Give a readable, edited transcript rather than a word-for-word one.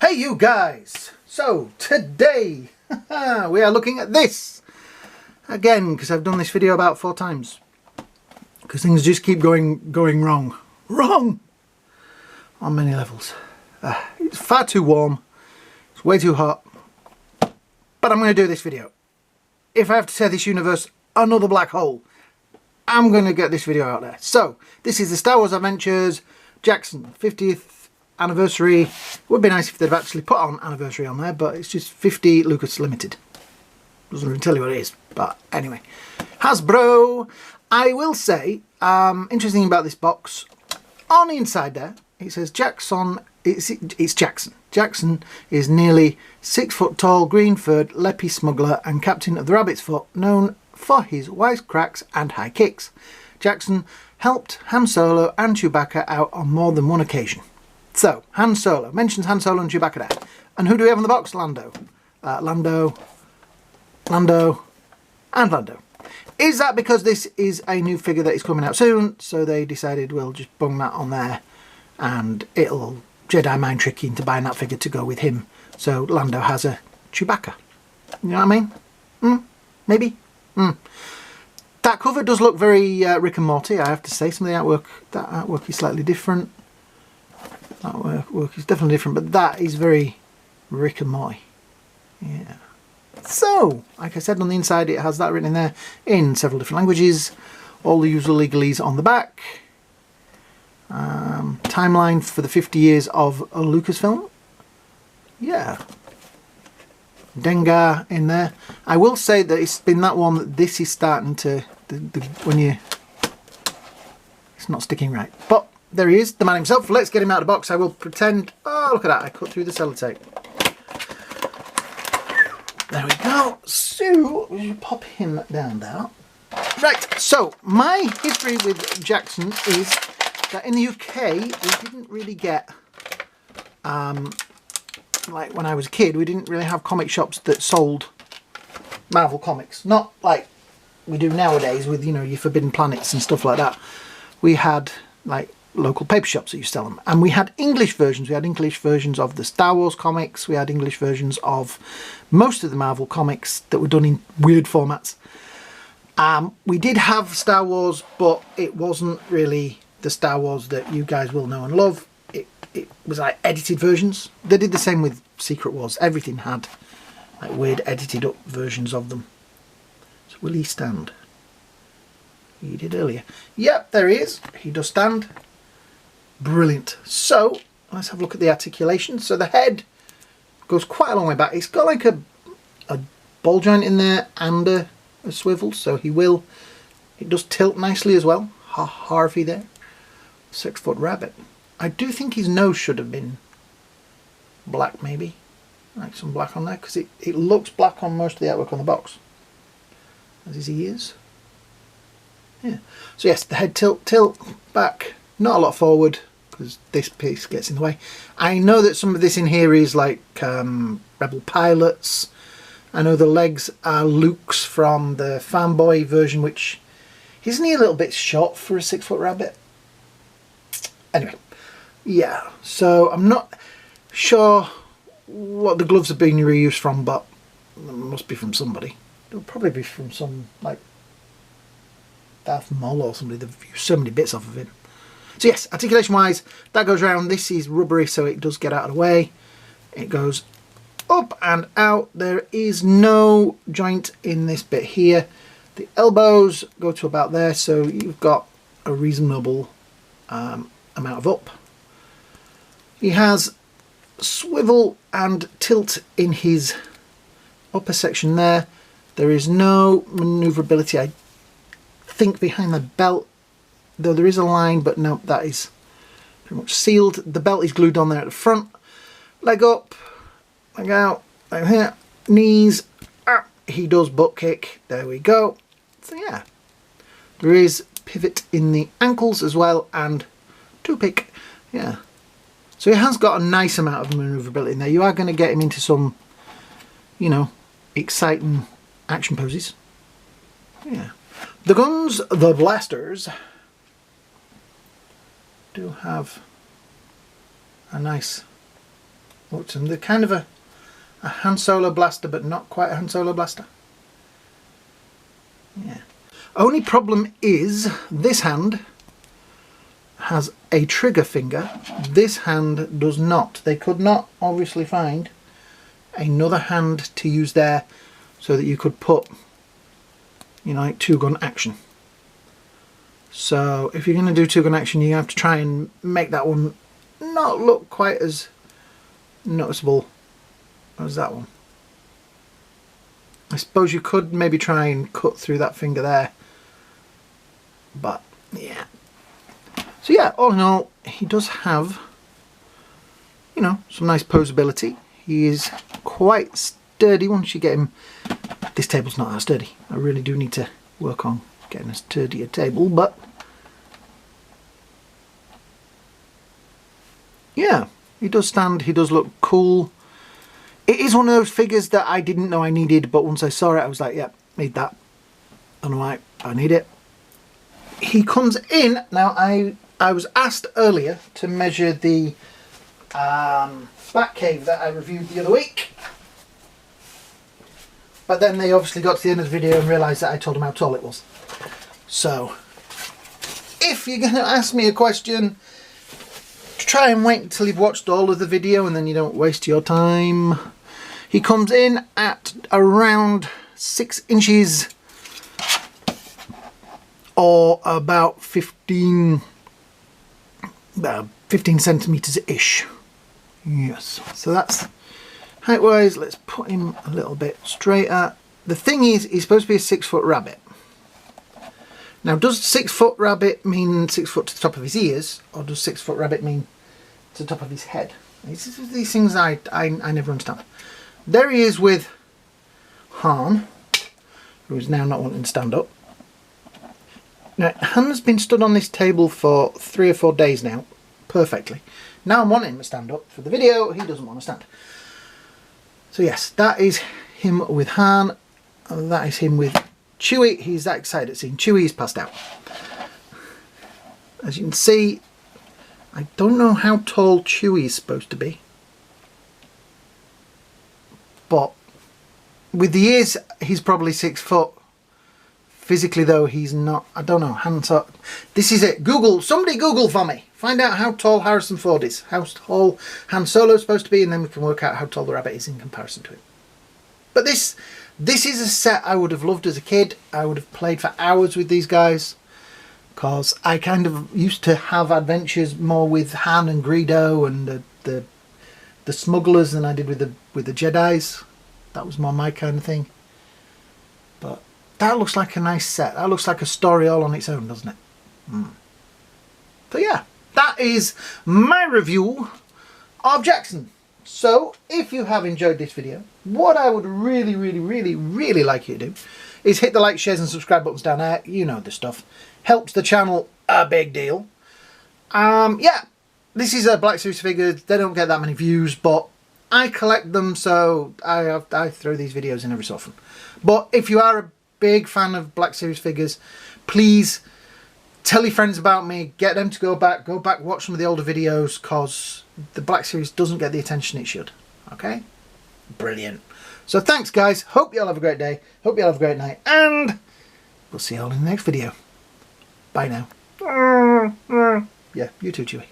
Hey you guys! So today we are looking at this again, because I've done this video about 4 times because things just keep going wrong on many levels. It's far too warm, it's way too hot, but I'm going to do this video. If I have to tear this universe another black hole, I'm going to get this video out there. So this is the Star Wars Adventures Jaxxon 50th anniversary. It would be nice if they'd actually put on anniversary on there, but it's just 50 Lucas Limited. Doesn't even tell you what it is, but anyway. Hasbro. I will say, interesting about this box, on the inside there, it says Jaxxon. It's Jaxxon. Jaxxon is nearly 6 foot tall, green-furred, leppy smuggler and captain of the Rabbit's Foot, known for his wisecracks and high kicks. Jaxxon helped Han Solo and Chewbacca out on more than one occasion. So, Han Solo. Mentions Han Solo and Chewbacca there. And who do we have on the box? Lando. Lando, and Lando. Is that because this is a new figure that is coming out soon, so they decided we'll just bung that on there and it'll Jedi mind trick you into buying that figure to go with him, so Lando has a Chewbacca. You know what I mean? Maybe? That cover does look very Rick and Morty, I have to say. Some of the artwork is slightly different. That work is definitely different, but that is very Rick and Morty. Yeah. So, like I said, on the inside it has that written in there in several different languages. All the usual legalese on the back. Timeline for the 50 years of Lucasfilm. Yeah. Dengar in there. I will say that it's been that one that this is starting to... it's not sticking right. But there he is, the man himself. Let's get him out of the box. I will pretend... Oh, look at that. I cut through the sellotape. There we go. So, we should pop him down there. Right, so my history with Jaxxon is that in the UK, we didn't really get... like when I was a kid, we didn't really have comic shops that sold Marvel comics. Not like we do nowadays with, you know, your Forbidden Planets and stuff like that. We had like local paper shops that used to sell them, and we had English versions. We had English versions of the Star Wars comics. We had English versions of most of the Marvel comics that were done in weird formats. We did have Star Wars, but it wasn't really the Star Wars that you guys will know and love. It was like edited versions. They did the same with Secret Wars. Everything had like weird edited up versions of them. So will he stand? He did earlier. Yep, there he is. He does stand. Brilliant. So let's have a look at the articulation. So the head goes quite a long way back. It's got like a ball joint in there and a swivel, so it does tilt nicely as well. Harvey there. 6 foot rabbit. I do think his nose should have been black, maybe. Like some black on there, because it looks black on most of the artwork on the box. As his ears. Yeah. So yes, the head tilt back. Not a lot forward, because this piece gets in the way. I know that some of this in here is like Rebel pilots. I know the legs are Luke's from the fanboy version, which isn't he a little bit short for a 6 foot rabbit? Anyway, yeah, so I'm not sure what the gloves are being reused from, but it must be from somebody. It'll probably be from some, like, Darth Maul or somebody. They've used so many bits off of it. So yes, articulation wise, that goes round. This is rubbery, so it does get out of the way. It goes up and out. There is no joint in this bit here. The elbows go to about there, so you've got a reasonable amount of up. He has swivel and tilt in his upper section there. There is no maneuverability, I think, behind the belt, though there is a line, but no, that is pretty much sealed. The belt is glued on there at the front. Leg up, leg out, like here, knees up. He does butt kick. There we go. So yeah, there is pivot in the ankles as well, and toe pick. Yeah, so he has got a nice amount of maneuverability in there. You are going to get him into some, you know, exciting action poses. Yeah, the guns, the blasters, do have a nice Look, they're kind of a Han Solo blaster, but not quite a Han Solo blaster. Yeah. Only problem is this hand has a trigger finger. This hand does not. They could not obviously find another hand to use there so that you could put, you know, like two-gun action. So if you're going to do two-gun action, you have to try and make that one not look quite as noticeable as that one. I suppose you could maybe try and cut through that finger there, but yeah. So yeah, all in all, he does have, you know, some nice posability. He is quite sturdy once you get him. This table's not that sturdy. I really do need to work on getting a sturdier table, but yeah, he does stand, he does look cool. It is one of those figures that I didn't know I needed, but once I saw it, I was like, yeah, need that. And I'm like, I need it. He comes in, now I was asked earlier to measure the Batcave that I reviewed the other week. But then they obviously got to the end of the video and realised that I told them how tall it was. So, if you're going to ask me a question, try and wait until you've watched all of the video and then you don't waste your time. He comes in at around 6 inches or about 15 centimetres ish. Yes, so that's height wise. Let's put him a little bit straighter. The thing is, he's supposed to be a 6-foot rabbit. Now, does 6-foot rabbit mean 6 foot to the top of his ears, or does 6-foot rabbit mean to the top of his head? These things I never understand. There he is with Han, who is now not wanting to stand up. Now, Han's been stood on this table for 3 or 4 days now, perfectly. Now I'm wanting him to stand up. For the video, he doesn't want to stand. So yes, that is him with Han, and that is him with Chewie. He's that excited at seeing Chewie. He's passed out. As you can see, I don't know how tall Chewie is supposed to be. But with the ears, he's probably 6 foot. Physically though, he's not. I don't know. Han Solo. This is it. Google. Somebody Google for me. Find out how tall Harrison Ford is. How tall Han Solo is supposed to be, and then we can work out how tall the rabbit is in comparison to him. But this is a set I would have loved as a kid. I would have played for hours with these guys, because I kind of used to have adventures more with Han and Greedo and the smugglers than I did with the Jedis. That was more my kind of thing. But that looks like a nice set. That looks like a story all on its own, doesn't it? So yeah, that is my review of Jaxxon. So if you have enjoyed this video, what I would really, really, really, really like you to do is hit the like, shares and subscribe buttons down there. You know the stuff. Helps the channel a big deal. Yeah, this is a Black Series figure. They don't get that many views, but I collect them, so I throw these videos in every so often. But if you are a big fan of Black Series figures, please tell your friends about me. Get them to go back, watch some of the older videos, because the Black Series doesn't get the attention it should. Okay? Brilliant. So thanks, guys. Hope you all have a great day. Hope you all have a great night. And we'll see you all in the next video. Bye now. Yeah, you too, Chewie.